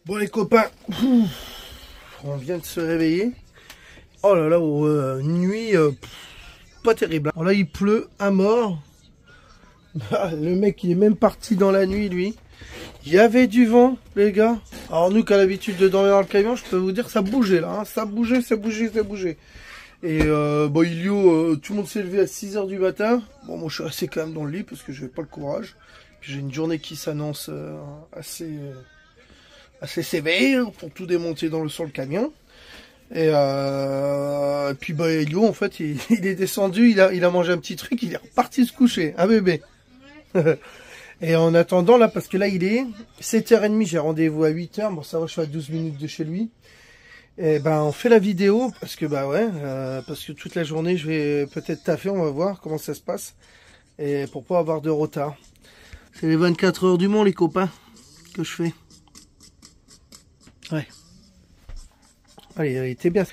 Bon les copains, on vient de se réveiller. Oh là là, nuit pas terrible. Alors là il pleut à mort. Le mec il est même parti dans la nuit lui. Il y avait du vent les gars. Alors nous qui a l'habitude de dormir dans le camion, je peux vous dire ça bougeait là. Hein. Ça bougeait. Et bon Ilio, tout le monde s'est levé à 6 h du matin. Bon moi je suis resté quand même dans le lit parce que je n'avais pas le courage. Puis j'ai une journée qui s'annonce assez sévère pour tout démonter sur le camion. Et puis bah Elio en fait il est descendu, il a mangé un petit truc, il est reparti se coucher, un bébé. Et en attendant là, parce que là il est 7h30, j'ai rendez-vous à 8 h, bon ça va, je suis à 12 minutes de chez lui. Et ben on fait la vidéo parce que bah ouais, parce que toute la journée je vais peut-être taffer, on va voir comment ça se passe. Et pour pas avoir de retard. C'est les 24 heures du Mans les copains que je fais. Ouais. Allez, t'es bien.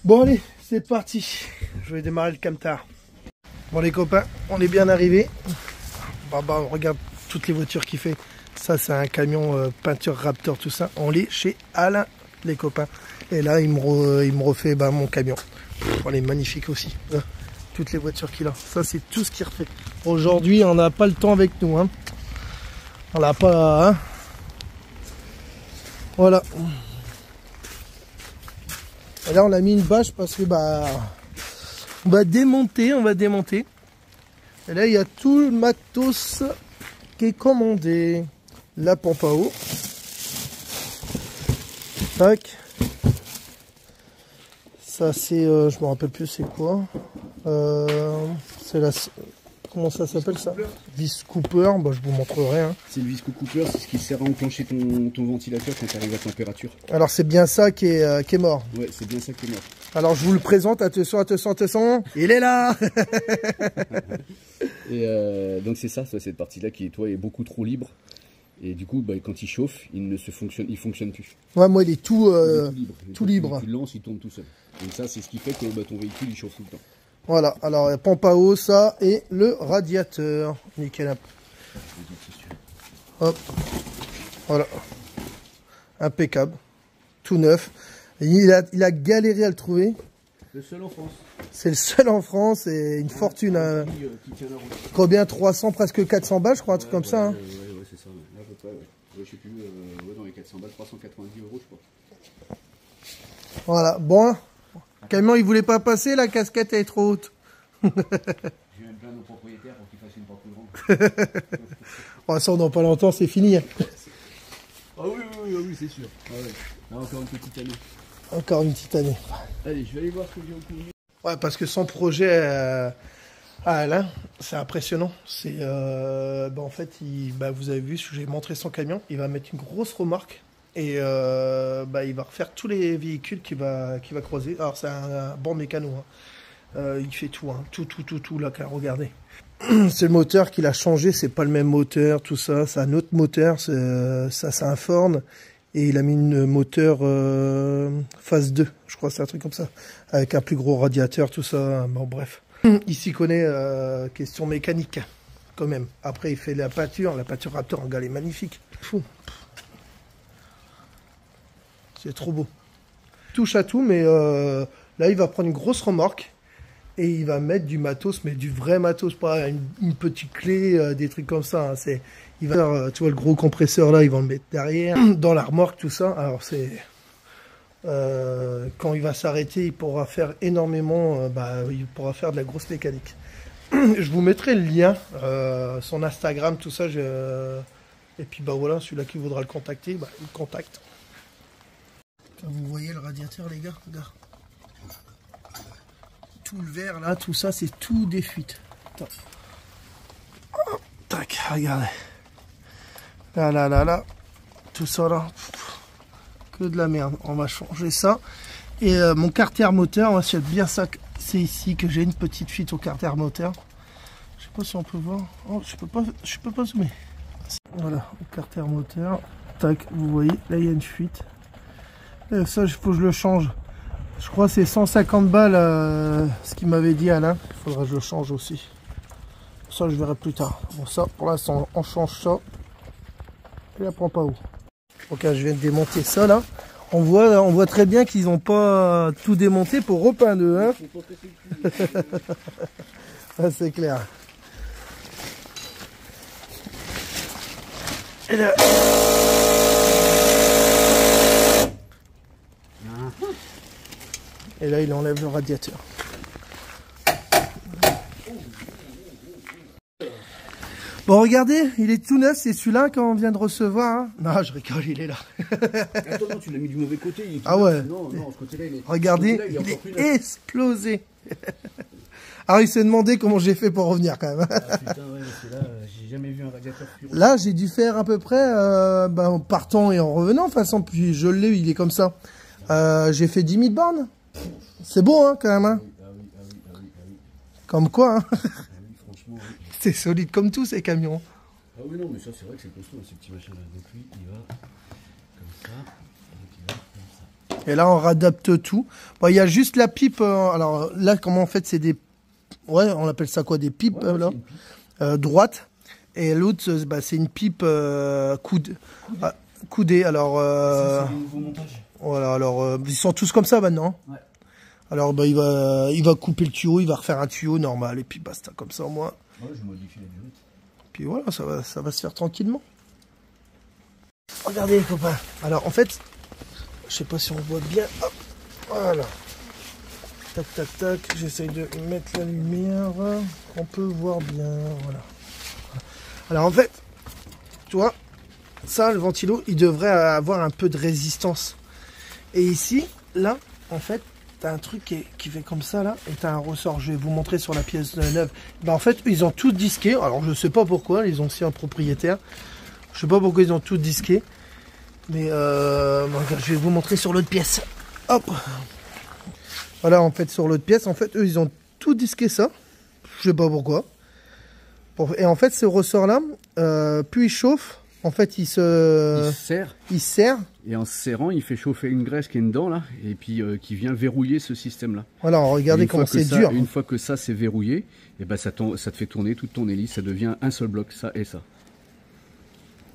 Bon allez, c'est parti. Je vais démarrer le camtar. Bon les copains, on est bien arrivé. Bah on regarde toutes les voitures qu'il fait. Ça c'est un camion peinture Raptor, tout ça. On est chez Alain les copains. Et là il me refait mon camion. Elle est magnifique aussi. Toutes les voitures qu'il a. Ça c'est tout ce qu'il refait. Aujourd'hui on n'a pas le temps avec nous. Hein. On n'a pas... Hein. Voilà. Et là on a mis une bâche parce que on va démonter. Et là il y a tout le matos qui est commandé. La pompe à eau. Tac. Ça c'est, je me rappelle plus c'est quoi. C'est la... Comment ça s'appelle ça? Vis Cooper, bah, je vous montrerai. Hein. C'est le Vis Cooper, c'est ce qui sert à enclencher ton ventilateur quand tu arrives à température. Alors c'est bien ça qui est mort. Ouais, c'est bien ça qui est mort. Alors je vous le présente, attention, il est là. Et donc c'est ça, cette partie-là qui est beaucoup trop libre. Et du coup, quand il chauffe, il fonctionne plus. Ouais, moi il est tout libre. Tu le lances, il tourne tout seul. Donc ça, c'est ce qui fait que ton véhicule il chauffe tout le temps. Voilà, alors la pompe à eau, ça, et le radiateur. Nickel. Hop. Voilà. Impeccable. Tout neuf. Et il a galéré à le trouver. Le seul en France. C'est le seul en France et une fortune. Combien? 300, presque 400 balles, je crois, un truc comme ça. Hein. Ouais, c'est ça. Là, à peu près, ouais. Je sais plus, dans les 400 balles, 390 €, je crois. Voilà, bon. Le camion, il voulait pas passer, la casquette est trop haute. Je vais même plaindre au propriétaire pour qu'il fasse une porte plus grande. Oh, ça, dans pas longtemps, c'est fini. Hein. Ah oui, c'est sûr. Ah ouais. Là, encore une petite année. Encore une petite année. Allez, je vais aller voir ce que j'ai au courrier. Ouais, parce que son projet à Alain, c'est impressionnant. C'est, en fait, vous avez vu, j'ai montré son camion. Il va mettre une grosse remorque. Et il va refaire tous les véhicules qu'il va croiser. Alors c'est un bon mécano. Hein. Il fait tout, hein. Tout là, regardez. C'est le moteur qu'il a changé, c'est pas le même moteur, tout ça. C'est un autre moteur, ça c'est un Ford. Et il a mis une moteur phase 2, je crois, c'est un truc comme ça. Avec un plus gros radiateur, tout ça. Bon bref. Il s'y connaît, question mécanique, quand même. Après il fait la peinture Raptor, regarde, elle est magnifique. Fou. C'est trop beau. Touche à tout, mais là, il va prendre une grosse remorque et il va mettre du matos, mais du vrai matos, pas une petite clé, des trucs comme ça. Hein. Il va faire, tu vois, le gros compresseur là, il va le mettre derrière, dans la remorque, tout ça. Alors, c'est... quand il va s'arrêter, il pourra faire énormément, il pourra faire de la grosse mécanique. Je vous mettrai le lien, son Instagram, tout ça. Et puis, voilà, celui-là qui voudra le contacter, il le contacte. Vous voyez le radiateur les gars, regarde. Tout le verre là, tout ça, c'est tout des fuites. Attends. Oh, tac, regardez. Là. Tout ça là. Que de la merde. On va changer ça. Et mon carter moteur, c'est bien ça. C'est ici que j'ai une petite fuite au carter moteur. Je sais pas si on peut voir. Oh, je peux pas zoomer. Voilà, au carter moteur. Tac, vous voyez, là il y a une fuite. Et ça, il faut que je le change. Je crois que c'est 150 balles ce qu'il m'avait dit Alain. Il faudra que je le change aussi. Ça, je verrai plus tard. Bon, ça, pour l'instant, on change ça. Et la pompe à eau. Ok, je viens de démonter ça là. On voit très bien qu'ils n'ont pas tout démonté pour repeindre eux, hein. Ah, c'est clair. Et là... Et là, il enlève le radiateur. Bon, regardez, il est tout neuf, c'est celui-là qu'on vient de recevoir. Hein. Non, je rigole, il est là. Attends, non, tu l'as mis du mauvais côté. Il est ah ouais. Non, ce côté-là, il est... Regardez, il est explosé. Alors, il s'est demandé comment j'ai fait pour revenir quand même. Ah, putain, ouais, parce que là, j'ai jamais vu un radiateur plus... Là, j'ai dû faire à peu près, en partant et en revenant, de toute façon, puis je l'ai, il est comme ça. J'ai fait 10 000 bornes. C'est beau, hein, quand même. Hein. Ah oui. Comme quoi, hein. Ah oui, franchement, oui. C'est solide comme tout, ces camions. Ah oui, non, mais ça, c'est vrai que c'est costaud, ces petits machins-là. Donc lui, il va comme ça, donc il va comme ça. Et là, on réadapte tout. Bon, il y a juste la pipe. Alors là, comment en fait, c'est des... Ouais, on appelle ça quoi? Des pipes, Ouais, là. Droite. Et l'autre, c'est une pipe coudée. Alors... Ça, c'est le nouveau montage. Voilà, alors... ils sont tous comme ça, maintenant. Ouais. Alors, il va couper le tuyau, il va refaire un tuyau normal. Et puis, basta, comme ça, au moins. Ouais, je modifie la durite. Puis voilà, ça va se faire tranquillement. Regardez les copains. Alors en fait, je sais pas si on voit bien. Hop, voilà. Tac, tac, tac. J'essaye de mettre la lumière. On peut voir bien. Voilà. Alors en fait, tu vois, ça, le ventilo, il devrait avoir un peu de résistance. Et ici, là, en fait, t'as un truc qui fait comme ça là, et t'as un ressort. Je vais vous montrer sur la pièce neuve. Ben, en fait, ils ont tout disqué. Alors je sais pas pourquoi, ils ont aussi un propriétaire. Je sais pas pourquoi ils ont tout disqué. Mais je vais vous montrer sur l'autre pièce. Hop. Voilà, en fait, sur l'autre pièce, en fait, eux, ils ont tout disqué ça. Je sais pas pourquoi. Et en fait, ce ressort là, plus il chauffe, en fait, il serre. Et en serrant, il fait chauffer une graisse qui est dedans, là, et puis qui vient verrouiller ce système-là. Voilà, regardez comment c'est dur. Une fois que ça, c'est verrouillé, et ben ça te fait tourner toute ton hélice, ça devient un seul bloc, ça et ça.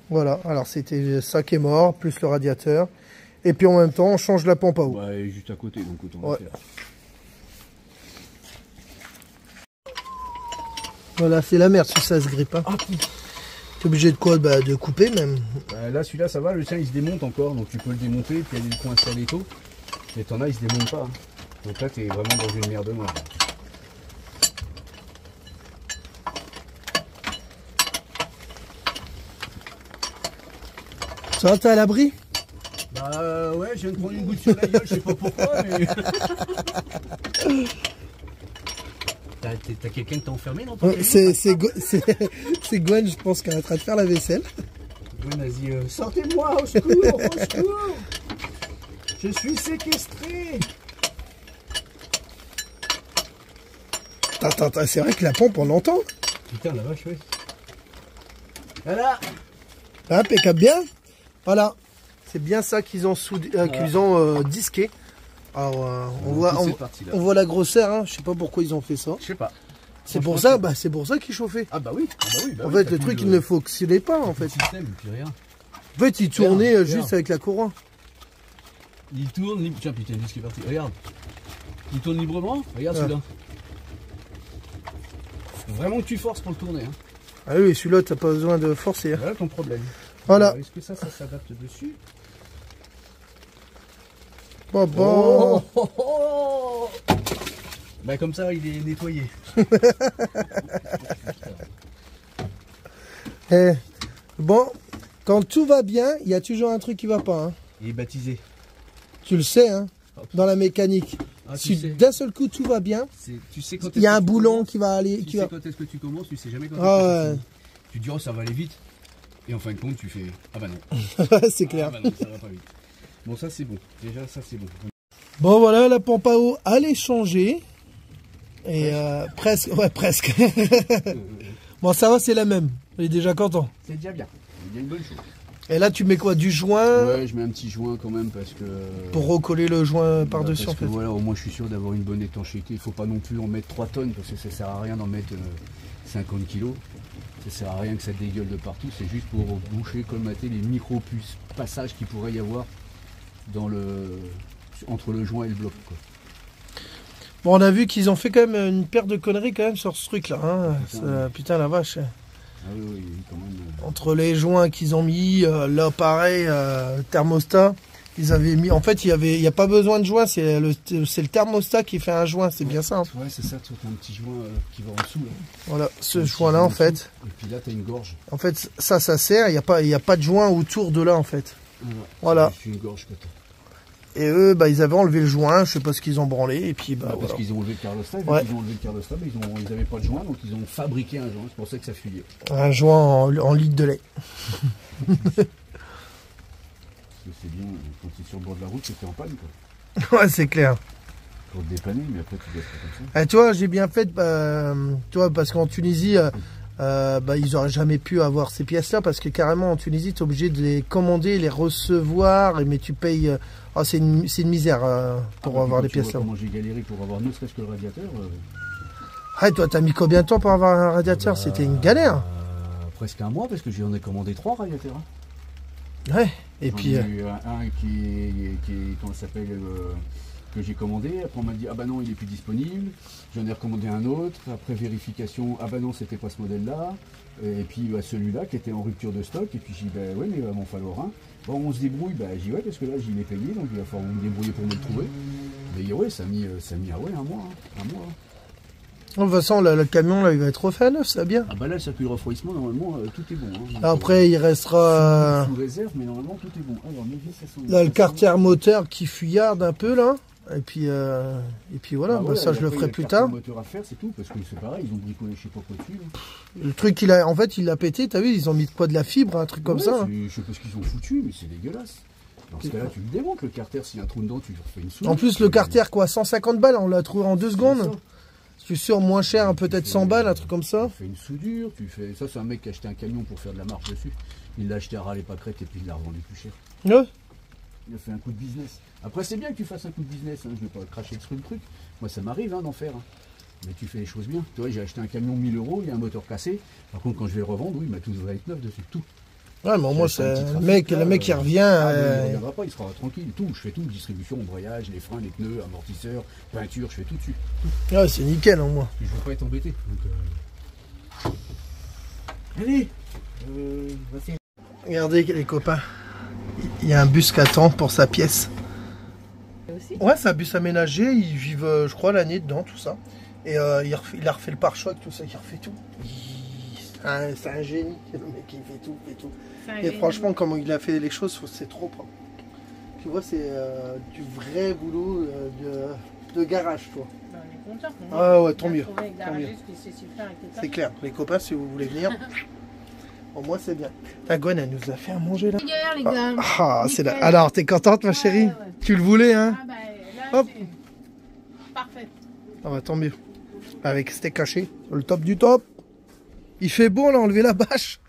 Voilà, alors c'était ça qui est mort, plus le radiateur. Et puis en même temps, on change la pompe à eau. Ouais, juste à côté, donc autant le faire. Voilà, c'est la merde si ça se grippe. Hein. Ah, t'es obligé de quoi? De couper même. Là, celui-là, ça va, le tien, il se démonte encore, donc tu peux le démonter, puis aller le coincer à l'étau. Mais t'en as, il se démonte pas. Hein. Donc là, t'es vraiment dans une merde noire. Ça va, t'es à l'abri? Bah ouais, je viens de prendre une goutte sur la gueule, je sais pas pourquoi, mais... T'as quelqu'un qui t'a enfermé dans ton c'est Gwen, je pense, qu'elle est en train de faire la vaisselle. Gwen a dit sortez-moi, au secours, au secours. Je suis séquestré. Attends, c'est vrai que la pompe, on l'entend. Putain, la vache, ouais. Voilà. Impeccable, bien. Voilà. C'est bien ça qu'ils ont, qu'ils ont disqué. Alors, on voit la grosseur, hein. Je sais pas pourquoi ils ont fait ça. Je sais pas. C'est pour ça, qu'il chauffait. Ah bah oui. En fait, le truc, il ne fonctionnait pas, en fait. Système, puis rien. En fait, il tournait juste avec la courroie. Il tourne libre. Tiens, putain, le disque est parti. Regarde. Il tourne librement. Regarde celui-là. Faut vraiment que tu forces pour le tourner. Hein. Ah oui, celui-là, t'as pas besoin de forcer. Hein. Voilà ton problème. Voilà. Est-ce que ça s'adapte dessus? Bon. Bah comme ça, il est nettoyé. Bon, quand tout va bien, il y a toujours un truc qui va pas. Hein. Il est baptisé. Tu le sais, hein, dans la mécanique. Ah, si d'un seul coup tout va bien, tu sais quand il y a un boulon qui va aller. Tu sais quand est-ce que tu commences, tu sais jamais quand est-ce que tu finis. Tu dis oh ça va aller vite. Et en fin de compte, tu fais ah bah non. C'est clair. Ah bah non, ça va pas vite. Bon, ça c'est bon. Déjà, ça c'est bon. Bon, voilà, la pompe à eau, elle est changée. Et presque. Ouais, presque. Bon, ça va, c'est la même. On est déjà content. C'est déjà bien. C'est bien une bonne chose. Et là, tu mets quoi? Du joint? Ouais, je mets un petit joint quand même parce que... Pour recoller le joint par-dessus, en fait. Voilà, au moins je suis sûr d'avoir une bonne étanchéité. Il ne faut pas non plus en mettre 3 tonnes parce que ça sert à rien d'en mettre 50 kilos. Ça sert à rien que ça dégueule de partout, c'est juste pour boucher, colmater les micro-puces passages qu'il pourrait y avoir dans entre le joint et le bloc, quoi. Bon, on a vu qu'ils ont fait quand même une paire de conneries quand même sur ce truc-là. Hein. Putain, la vache. Ah oui, quand même. Entre les joints qu'ils ont mis, là pareil, thermostat, ils avaient mis. En fait, il n'y a pas besoin de joint, c'est le thermostat qui fait un joint, c'est bien ça. Hein. Ouais, c'est ça, tu as un petit joint qui va en dessous. Là. Voilà, ce joint-là en fait. Et puis là, tu as une gorge. En fait, ça sert, il n'y a pas de joint autour de là en fait. Voilà. C'est une gorge que tu as. Et eux, bah, ils avaient enlevé le joint, je sais pas ce qu'ils ont branlé, et puis bah, parce voilà. qu'ils ont enlevé le carlostat, Ouais. ils ont enlevé le carlostat, mais ils n'avaient pas de joint, donc ils ont fabriqué un joint, c'est pour ça que ça fuyait. Un joint en litre de lait. Parce que c'est bien, quand tu es sur le bord de la route, c'est en panne, quoi. Ouais, c'est clair. Pour te dépanner, mais après tu dois faire comme ça. Tu vois, j'ai bien fait, tu vois, parce qu'en Tunisie, ils auraient jamais pu avoir ces pièces-là, parce que carrément en Tunisie, tu es obligé de les commander, les recevoir, mais tu payes. C'est une misère pour avoir les pièces là. Comment j'ai galéré pour avoir ne serait-ce que le radiateur. Ah, toi, t'as mis combien de temps pour avoir un radiateur? C'était une galère. Presque un mois, parce que j'en ai commandé 3 radiateurs. Hein. Ouais, et puis. J'en ai eu un qui comment ça s'appelle, que j'ai commandé. Après, on m'a dit, ah bah non, il est plus disponible. J'en ai recommandé un autre. Après vérification, ah bah non, c'était pas ce modèle-là. Et puis bah, celui-là qui était en rupture de stock. Et puis j'ai dit, bah ouais, mais il va m'en falloir un. Bon, on se débrouille, bah j'ai dit, ouais, parce que là, j'y l'ai payé, donc il va falloir me débrouiller pour me le trouver. Mais ouais, ça a mis ah ouais, un mois. Hein, un mois. De toute façon, le camion, là, il va être refait à neuf, ça bien. Ah bah là, le circuit de refroidissement, normalement, tout est bon. Hein. Après, il restera... Sous réserve, mais normalement, tout est bon. Alors, là, le carter moteur qui fuyarde un peu, là. Et puis voilà, ouais, ça, je le ferai plus tard. Le moteur à faire, c'est tout, parce que c'est pareil, ils ont bricolé je sais pas quoi dessus. Le truc, en fait, il l'a pété, t'as vu, ils ont mis quoi, de la fibre, un truc comme ça. Hein. Je sais pas ce qu'ils ont foutu, mais c'est dégueulasse. Dans ce cas-là, tu le démontes, le carter, s'il y a un trou dedans, tu refais une soudure. En plus, le carter, quoi, 150 balles, on l'a trouvé en 2 secondes. Tu es sûr, moins cher, peut-être 100 balles, un truc comme ça. Tu fais une soudure, ça c'est un mec qui a acheté un camion pour faire de la marche dessus. Il l'a acheté à ras les pâquerettes et puis il l'a revendu plus cher. Ouais. Il a fait un coup de business. Après, c'est bien que tu fasses un coup de business, hein. Je ne vais pas cracher sur le truc. Moi, ça m'arrive d'en faire. Hein. Mais tu fais les choses bien. Tu vois, j'ai acheté un camion 1000 €, il y a un moteur cassé. Par contre, quand je vais le revendre, oui, tout va être neuf dessus, tout. Ouais, mais moi, c'est le mec qui revient. Il ne regardera pas, il sera tranquille. Tout, je fais tout, distribution, embrayage, les freins, les pneus, amortisseurs, peinture, je fais tout dessus. Tout. Ouais, c'est nickel, hein, moi. Je ne veux pas être embêté. Donc, allez, vas-y. Regardez les copains, il y a un bus qui attend pour sa pièce. Ouais, c'est un bus aménagé, ils vivent, je crois, l'année dedans, tout ça. Et il a refait le pare-choc, tout ça, il refait tout. C'est un génie, le mec, il fait tout, Et franchement, comment il a fait les choses, c'est trop propre. Tu vois, c'est du vrai boulot de garage, toi. On est content. Ah ouais, tant mieux. C'est clair, les copains, si vous voulez venir, au moins c'est bien. Ta Gwen, elle nous a fait à manger là. Les gars. C'est là. Alors, t'es contente, ma chérie? Ouais. Tu le voulais, hein? Ah bah, là, hop. Parfait. Ah bah, tant mieux. Avec steak haché, le top du top. Il fait beau, on a enlevé la bâche.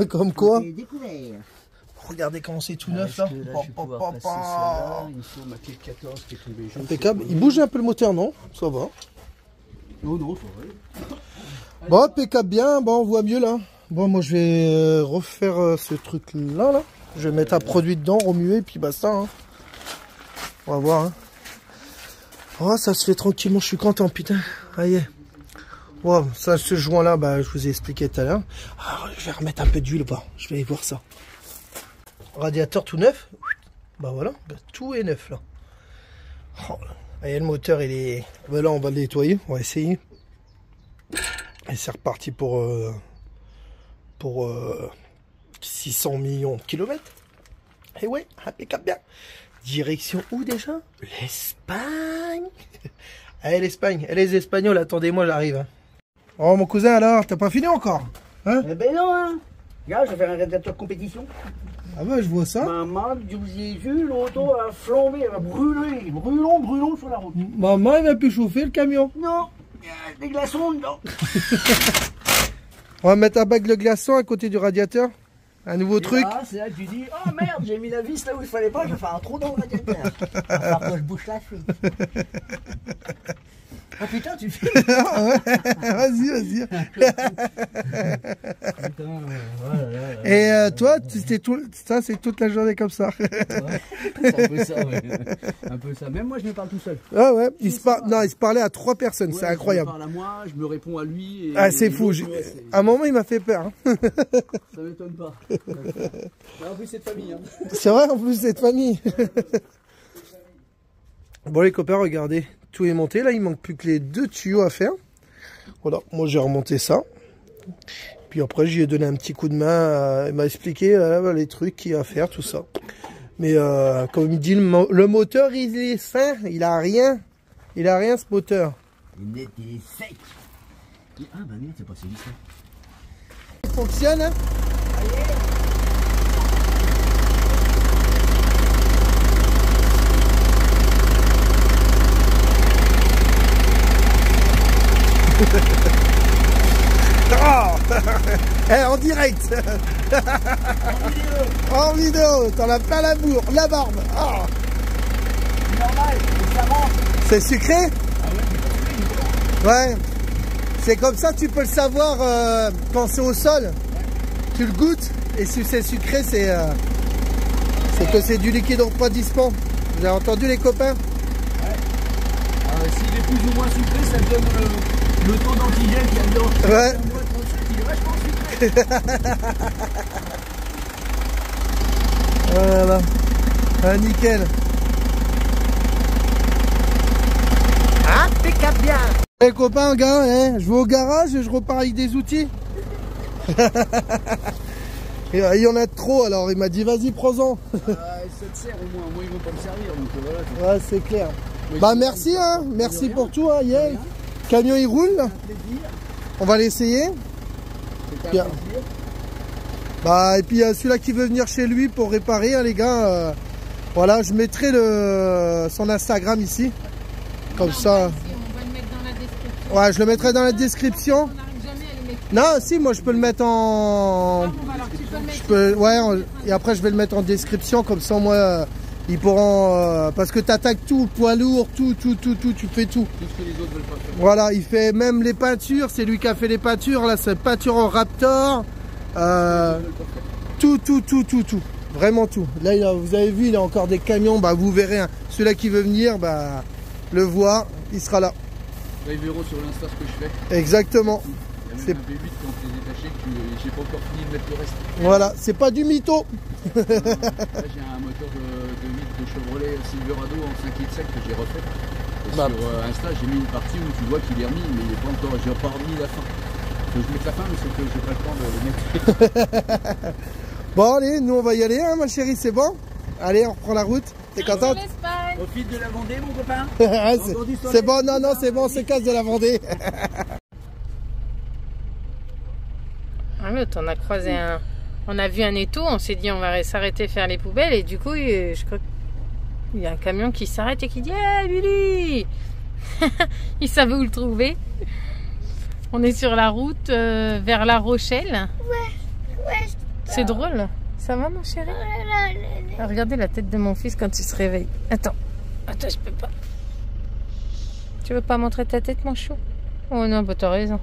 Comme quoi. Regardez comment c'est tout neuf là. Impeccable. Il bouge un peu le moteur, non? Ça va. Non, ça va. Bon, impeccable bien. Bon, on voit mieux là. Bon, moi je vais refaire ce truc là. Je vais mettre un produit dedans, remuer, puis basta. Hein. On va voir. Hein. Oh, ça se fait tranquillement. Je suis content, putain. Aïe. Wow, ça, ce joint là, bah, je vous ai expliqué tout à l'heure. Je vais remettre un peu d'huile, je vais aller voir ça. Radiateur tout neuf. Bah voilà, tout est neuf là. Oh, et le moteur, il est. Bah là, on va le nettoyer, on va essayer. Et c'est reparti pour 600 millions de kilomètres. Et ouais, impeccable bien. Direction où déjà? L'Espagne. Allez, l'Espagne. Et les Espagnols, attendez-moi, j'arrive. Hein. Oh, mon cousin, alors, t'as pas fini encore? Hein? Eh ben non, hein. Regarde, je vais faire un radiateur compétition. Ah ouais, je vois ça. Maman, vous avez vu, l'auto a flambé, elle va brûler. Brûlons sur la route. Maman, il va plus chauffer le camion. Non, il y a des glaçons dedans. On va mettre un bac de glaçons à côté du radiateur. Un nouveau truc. Là, c'est là que tu dis, oh merde, j'ai mis la vis là où il fallait pas, je vais faire un trou dans le radiateur. Il va falloir que je bouche la fuite. Ah putain, tu fais. Ah ouais, vas-y, vas-y. Putain, voilà. Et toi, ça c'est toute la journée comme ça. C'est un peu ça, ouais. Un peu ça. Même moi, je me parle tout seul. Ah ouais, il se parlait à 3 personnes, Ouais, c'est incroyable. Je me parle à moi, je me réponds à lui. Et, Ah, c'est fou. À un moment, il m'a fait peur. Hein. Ça m'étonne pas. En plus, c'est de famille. Hein. C'est vrai, en plus, cette famille. Bon, les copains, regardez. Tout est monté. Là, il manque plus que les 2 tuyaux à faire. Voilà, moi, j'ai remonté ça. Puis après, j'y ai donné un petit coup de main. Il m'a expliqué les trucs qu'il y a à faire, tout ça. Mais comme il dit, le moteur, il est sain. Il a rien. Il a rien, ce moteur. Il était sec. Ah bah merde, c'est pas celui ça. Il fonctionne, hein? Oh en direct. En vidéo. T'en as plein la bourre, la barbe. Oh. Normal, ça rentre. C'est sucré? Ouais. C'est comme ça, tu peux le savoir quand c'est au sol. Tu le goûtes et si c'est sucré, c'est que c'est du liquide refroidissement. Vous avez entendu les copains? S'il est plus ou moins sucré, ça donne le taux d'antigène qu'il y a dedans. Ouais. Il est vachement sucré. Voilà. Ah, nickel. Impeccable bien. Les copains, gars, je vais au garage et je repars avec des outils. Il y en a trop, alors il m'a dit vas-y, prends-en. Ça te sert au moins, moi ils vont pas me servir, donc voilà. Ouais, c'est clair. Bah merci, hein, merci pour tout, hein, yeah. Camion il roule. On va l'essayer. C'est un plaisir. Bah et puis celui-là qui veut venir chez lui pour réparer, hein, les gars. Voilà, je mettrai son Instagram ici. Comme ça. On va le mettre dans la description. Ouais, je le mettrai dans la description. On n'arrive jamais à les mettre. Non, si, moi je peux le mettre en. Alors tu peux le mettre. Et après je vais le mettre en description, comme ça moi ils pourront. Parce que t'attaques tout, poids lourd, tout, tu fais tout. Tout ce que les autres veulent pas faire. Voilà, il fait même les peintures, c'est lui qui a fait les peintures, là c'est peinture en Raptor. Tout. Vraiment tout. Là, vous avez vu, il y a encore des camions, bah vous verrez, hein. Celui-là qui veut venir, bah le voir, il sera là. Là, ils verront sur l'Insta ce que je fais. Exactement. Il y a C'est- même un V8 quand c'est détaché que j'ai pas encore fini de mettre le reste. Voilà, c'est pas du mytho. Là, j'ai un moteur de Chevrolet Silverado en 5,7 litres que j'ai refait. Et Bah. sur Insta, j'ai mis une partie où tu vois qu'il est remis, mais il est pas encore, j'ai pas remis la fin. Faut que je mette la fin, mais c'est que j'ai pas le temps de le mettre. Bon allez, nous on va y aller, hein, ma chérie, c'est bon? Allez, on reprend la route. T'es contente? l'Espagne. Au fil de la Vendée, mon copain. C'est bon, non, c'est bon, c'est casse de la Vendée. Ah, l'autre, on a croisé un. On a vu un étau, on s'est dit on va s'arrêter faire les poubelles et du coup, je crois qu'il y a un camion qui s'arrête et qui dit hey, Billy. Il savait où le trouver. On est sur la route vers La Rochelle. Ouais. C'est drôle. Ça va, mon chéri? Ah, regardez la tête de mon fils quand il se réveille. Attends, je peux pas. Tu veux pas montrer ta tête, mon chou? Oh non, bah t'as raison.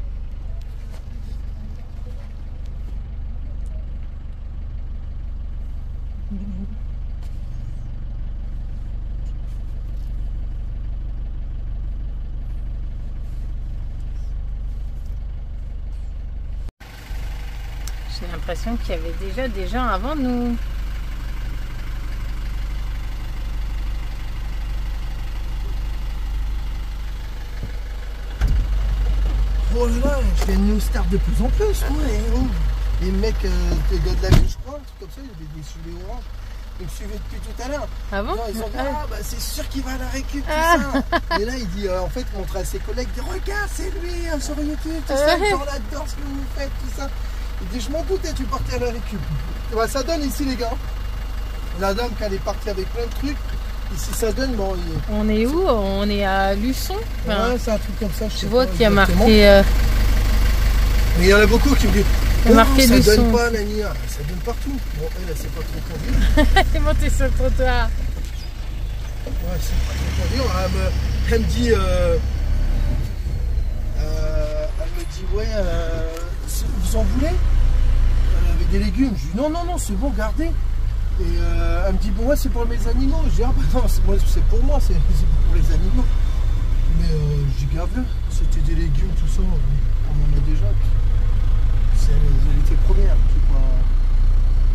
J'ai l'impression qu'il y avait déjà des gens avant nous. Oh là là, je fais une new star de plus en plus, ouais. Oh. Les mecs de la vie, je crois, un truc comme ça, il y avait des soulets orange. Ils me suivaient depuis tout à l'heure. Ah bon? Non, ils ont dit, ah bah c'est sûr qu'il va à la récup, tout ça. Et là, il dit, en fait, montrer à ses collègues, il dit, regarde, c'est lui, hein, sur YouTube, tout ça, il parle là-dedans, ce que vous faites, tout ça. Il dit, je m'en doutais, tu partais à la récup. Et bah, ça donne ici, les gars. La dame qui est partie avec plein de trucs. Ici, ça donne, bon. On est où? On est à Luçon. Enfin, Ouais, c'est un truc comme ça. je vois qu'il y a marqué. Mais il y en a beaucoup qui me disent, Il y a marqué ça Luçon. donne pas, Nania. Ça donne partout. Bon, elle c'est pas trop conduit. Elle est montée sur le trottoir. Ouais, c'est pas trop conduit. Elle me dit, dit ouais, vous en voulez avec des légumes. Je dis non, c'est bon, gardez. Et elle me dit bon ouais, c'est pour mes animaux. Je dis ah bah non, c'est pour moi, c'est pour les animaux. Mais je dis garde-le, c'était des légumes, tout ça, on en a déjà. Elle était première, je sais pas.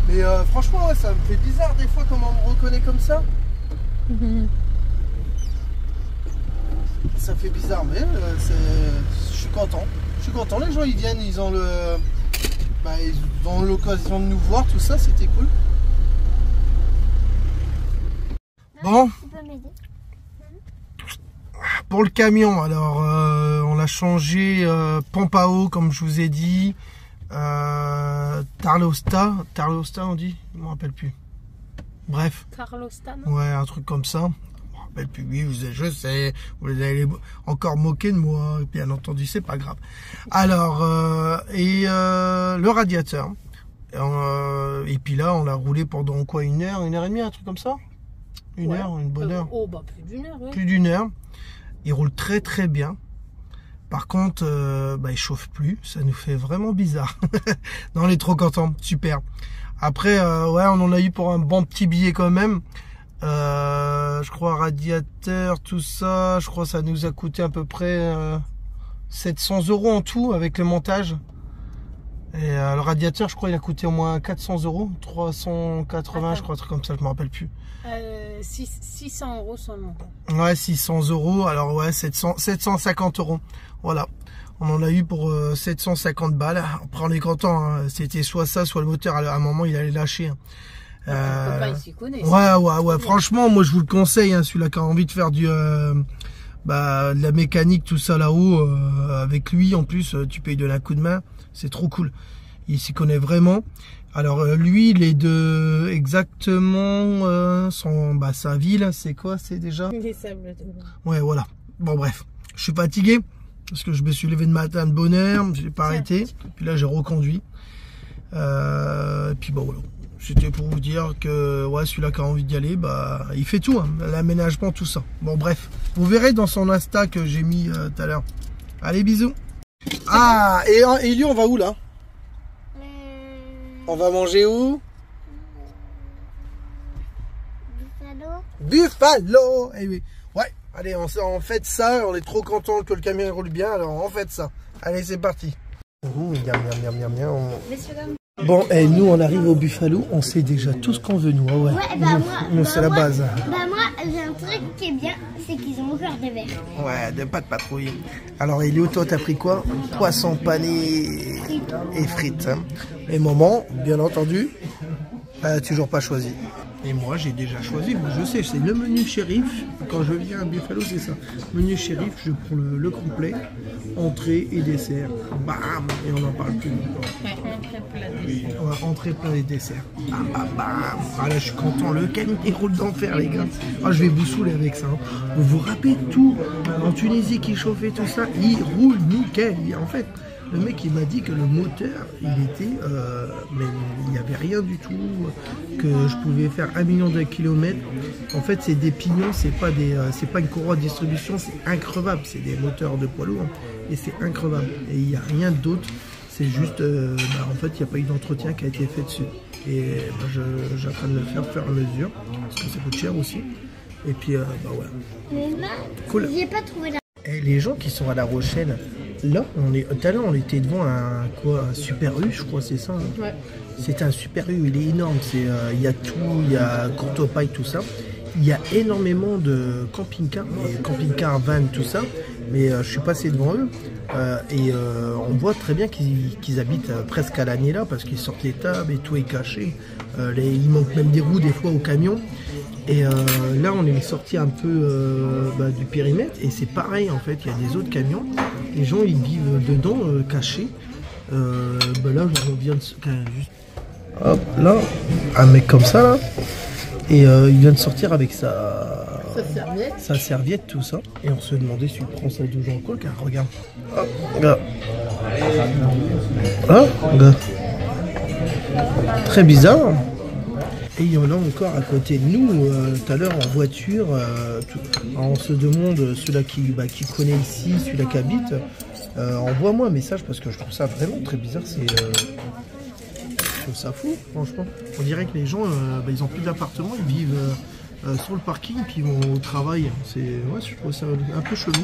Mais franchement, ouais, ça me fait bizarre des fois comment on me reconnaît comme ça. Ça fait bizarre, mais je suis content. Je suis content, les gens ils viennent, ils ont ils ont l'occasion de nous voir, tout ça, c'était cool. Bon. Pour le camion, alors on l'a changé pompe à eau comme je vous ai dit. Tarlosta on dit, je ne me rappelle plus. Bref. Tarlosta, non? Ouais, un truc comme ça. Je me rappelle plus. Oui, je sais, vous allez encore moquer de moi. Bien entendu, c'est pas grave. Alors, le radiateur. Et puis là, on l'a roulé pendant quoi, 1 heure et demie, un truc comme ça? Une heure, une bonne heure. Oh, bah plus d'1 heure, oui. Plus d'1 heure. Il roule très très bien. Par contre, il chauffe plus. Ça nous fait vraiment bizarre. Non, on est trop content. Super. Après, ouais, on en a eu pour un bon petit billet quand même. Je crois radiateur, tout ça. Je crois que ça nous a coûté à peu près 700 € en tout avec le montage. Et le radiateur, je crois, il a coûté au moins 400 €. 380, je crois, un truc comme ça, je me rappelle plus. 600 € sur le montant. Ouais, 600 €. Alors ouais, 750 €. Voilà. On en a eu pour 750 balles. Après, on est content. Hein. C'était soit ça, soit le moteur. À un moment, il allait lâcher. Hein. Papa, il s'y connaît. Ouais. Franchement, moi, je vous le conseille. Hein, celui-là qui a envie de faire de la mécanique, tout ça là-haut, avec lui, en plus, tu payes de la coup de main. C'est trop cool. Il s'y connaît vraiment. Alors lui, il est de exactement sa ville, c'est quoi, c'est déjà Les Sables d'Olonne. Ouais, voilà. Bon, bref, je suis fatigué parce que je me suis levé de matin de bonne heure, je n'ai pas arrêté. Puis là, j'ai reconduit. Et puis bon, voilà. C'était pour vous dire que ouais, celui-là qui a envie d'y aller, il fait tout, hein, l'aménagement, tout ça. Bon, bref, vous verrez dans son Insta que j'ai mis tout à l'heure. Allez, bisous. Ah, et lui, on va où là? On va manger où? Buffalo. Eh oui. Ouais, allez, on fait ça. On est trop content que le camion roule bien. Alors, on fait ça. Allez, c'est parti. Bon, et nous, on arrive au Buffalo. On sait déjà tout ce qu'on veut, nous. Ouais, nous, c'est la base. Moi, j'ai un truc qui est bien, c'est qu'ils ont ouvert des verres. Ouais, de pas de patrouille. Alors, Elio, toi, t'as pris quoi? Poisson pané et frites. Hein. Et maman, bien entendu, toujours pas choisi. Et moi, j'ai déjà choisi. Je sais, c'est le menu shérif. Quand je viens à Buffalo, c'est ça. Menu shérif, je prends le complet, entrée et dessert. Bam! Et on n'en parle plus. Ouais, entrée, plat et dessert. Bam, bam, bam. Ah là, je suis content. Le camion, il roule d'enfer, les gars. Ah, je vais vous saouler avec ça. Hein. Vous vous rappelez tout. En Tunisie, qui chauffait tout ça, il roule nickel. En fait, le mec, il m'a dit que le moteur, il était... mais il n'y avait rien du tout, que je pouvais faire 1 million de kilomètres. En fait, c'est des pignons, c'est pas une courroie de distribution, c'est increvable. C'est des moteurs de poids lourd et c'est increvable. Et il n'y a rien d'autre. C'est juste, en fait, il n'y a pas eu d'entretien qui a été fait dessus. Et j'apprends de le faire au fur et à mesure, parce que ça coûte cher aussi. Et puis, ouais. Mais cool. J'ai pas trouvé la... Et les gens qui sont à La Rochelle, là, tout à l'heure, on était devant un Super U, je crois, c'est ça. Hein. Ouais. C'est un Super U, il est énorme. Il y a tout, il y a Courtopaille, tout ça. Il y a énormément de camping-cars, camping-cars, van, tout ça. Mais je suis passé devant eux et on voit très bien qu'ils habitent presque à l'année là parce qu'ils sortent les tables et tout est caché. Il manque même des roues des fois au camion. Et là, on est sorti un peu du périmètre et c'est pareil en fait. Il y a des autres camions. Les gens ils vivent dedans cachés. Là, on vient de juste. Hop, là, un mec comme ça là. Et il vient de sortir avec sa serviette, tout ça. Et on se demandait s'il prend ça de gens quoi, car regarde. Hop, regarde. Ah, regarde. Très bizarre. Et il y en a encore à côté de nous, tout à l'heure en voiture. On se demande, celui-là qui connaît ici, celui-là qui habite, envoie-moi un message parce que je trouve ça vraiment très bizarre. Je trouve ça fou, franchement. On dirait que les gens, ils ont plus d'appartement, ils vivent sur le parking, puis ils vont au travail. Ouais, je trouve ça un peu chelou.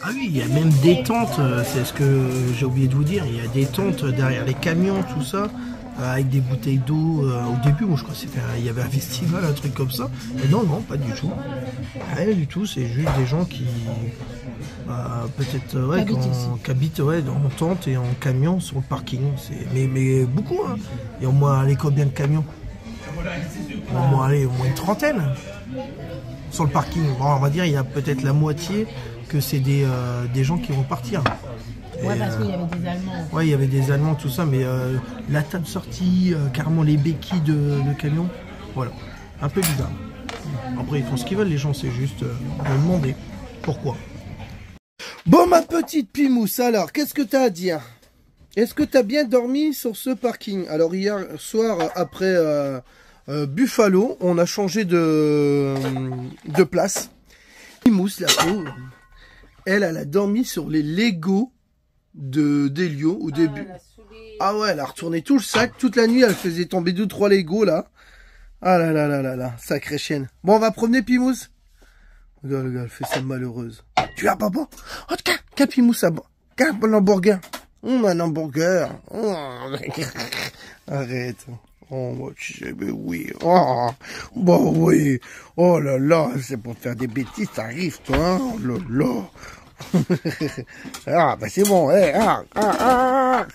Ah oui, il y a même des tentes, c'est ce que j'ai oublié de vous dire. Il y a des tentes derrière les camions, tout ça, avec des bouteilles d'eau. Au début, moi je crois qu'il y avait un festival, un truc comme ça. Mais non, pas du tout. Rien du tout, c'est juste des gens qui... peut-être qui habitent en tente et en camion sur le parking. Mais beaucoup, hein. Il y a au moins combien de camions? Au moins une trentaine sur le parking. Bon, on va dire il y a peut-être la moitié que c'est des gens qui vont partir. Ouais, parce qu'il y avait des Allemands. Ouais, il y avait des Allemands, tout ça, mais la table sortie, carrément les béquilles de camion, voilà, un peu bizarre. Après, ils font ce qu'ils veulent, les gens, c'est juste de demander pourquoi. Bon, ma petite Pimousse, alors, qu'est-ce que tu as à dire? Est-ce que tu as bien dormi sur ce parking? Alors, hier soir, après Buffalo, on a changé de place. Pimousse, la pauvre, elle a dormi sur les Legos d'Elio au début. Ah ouais, elle a retourné tout le sac. Toute la nuit, elle faisait tomber 2-3 Legos, là. Ah là là là là là, sacrée chienne. Bon, on va promener Pimousse. Regarde, le gars, elle fait ça malheureuse. Tu as papa? Oh, tiens, Pimousse, un hamburger. Un hamburger. Arrête. Oh, mais oui. Oh, bon, oui. Oh là là, c'est pour faire des bêtises, ça arrive, toi. Hein? Oh là là. Ah, bah c'est bon. Hey, Attaque,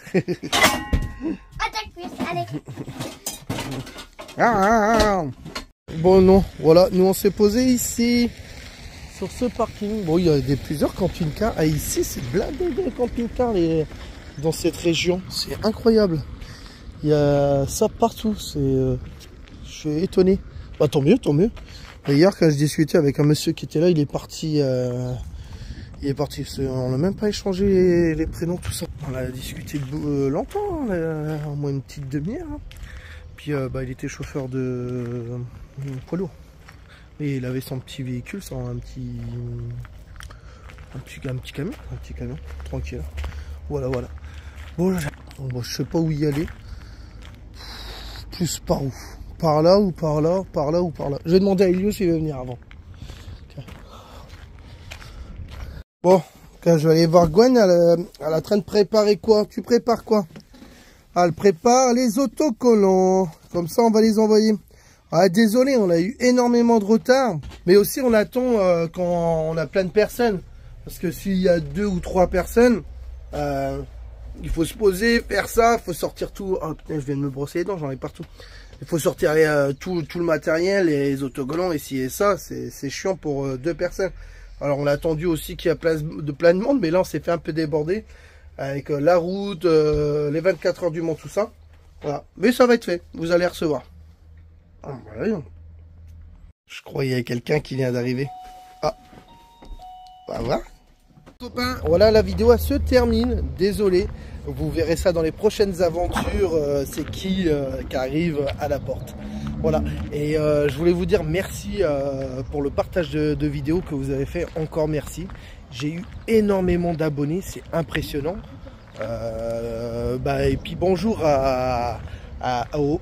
allez. Bon, non, voilà, nous on s'est posé ici, sur ce parking. Bon, il y a plusieurs camping-cars. Ah, ici, c'est blindé de camping-cars dans cette région. C'est incroyable. Il y a ça partout. Je suis étonné. Bah, tant mieux, tant mieux. Et hier, quand je discutais avec un monsieur qui était là, il est parti. On n'a même pas échangé les prénoms, tout ça. On a discuté longtemps, au moins une petite demi-heure. Hein. Puis il était chauffeur de poids lourd. Et il avait son petit véhicule, un petit camion, tranquille. Voilà. Bon, je sais pas où y aller. Plus par où? Par là ou par là? Par là ou par là? Je vais demander à Elio s'il veut venir avant. Tiens. Bon, quand je vais aller voir Gwen, elle est en train de préparer quoi? Tu prépares quoi? Elle prépare les autocollants. Comme ça, on va les envoyer. Ah, désolé, on a eu énormément de retard. Mais aussi, on attend quand on a plein de personnes. Parce que s'il y a 2 ou 3 personnes, il faut se poser, faire ça. Il faut sortir tout. Oh putain, je viens de me brosser les dents, j'en ai partout. Il faut sortir tout le matériel, les autocollants, ici et ça. C'est chiant pour 2 personnes. Alors, on a attendu aussi qu'il y a plein de monde. Mais là, on s'est fait un peu déborder. Avec la route, les 24 heures du Mans, tout ça. Voilà. Mais ça va être fait. Vous allez recevoir. Ah, voilà. Je crois qu'il y a quelqu'un qui vient d'arriver. Ah. Bah voilà. Copains, voilà, la vidéo se termine. Désolé. Vous verrez ça dans les prochaines aventures. C'est qui arrive à la porte. Voilà. Et je voulais vous dire merci pour le partage de vidéos que vous avez fait. Encore merci. J'ai eu énormément d'abonnés, c'est impressionnant. Et puis bonjour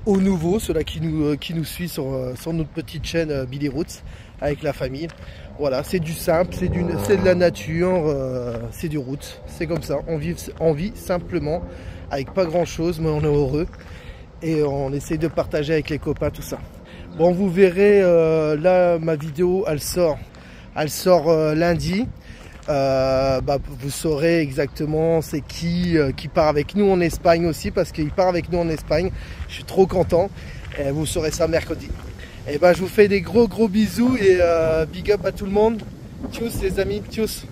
aux nouveaux, ceux-là qui nous suivent sur notre petite chaîne Billy Roots avec la famille. Voilà, c'est du simple, c'est de la nature, c'est du route, c'est comme ça. On vit simplement avec pas grand-chose, mais on est heureux et on essaie de partager avec les copains tout ça. Bon, vous verrez là ma vidéo, elle sort lundi. Vous saurez exactement c'est qui part avec nous en Espagne aussi, parce qu'il part avec nous en Espagne. Je suis trop content et vous saurez ça mercredi. Et je vous fais des gros bisous et big up à tout le monde. Tchuss les amis, tchuss.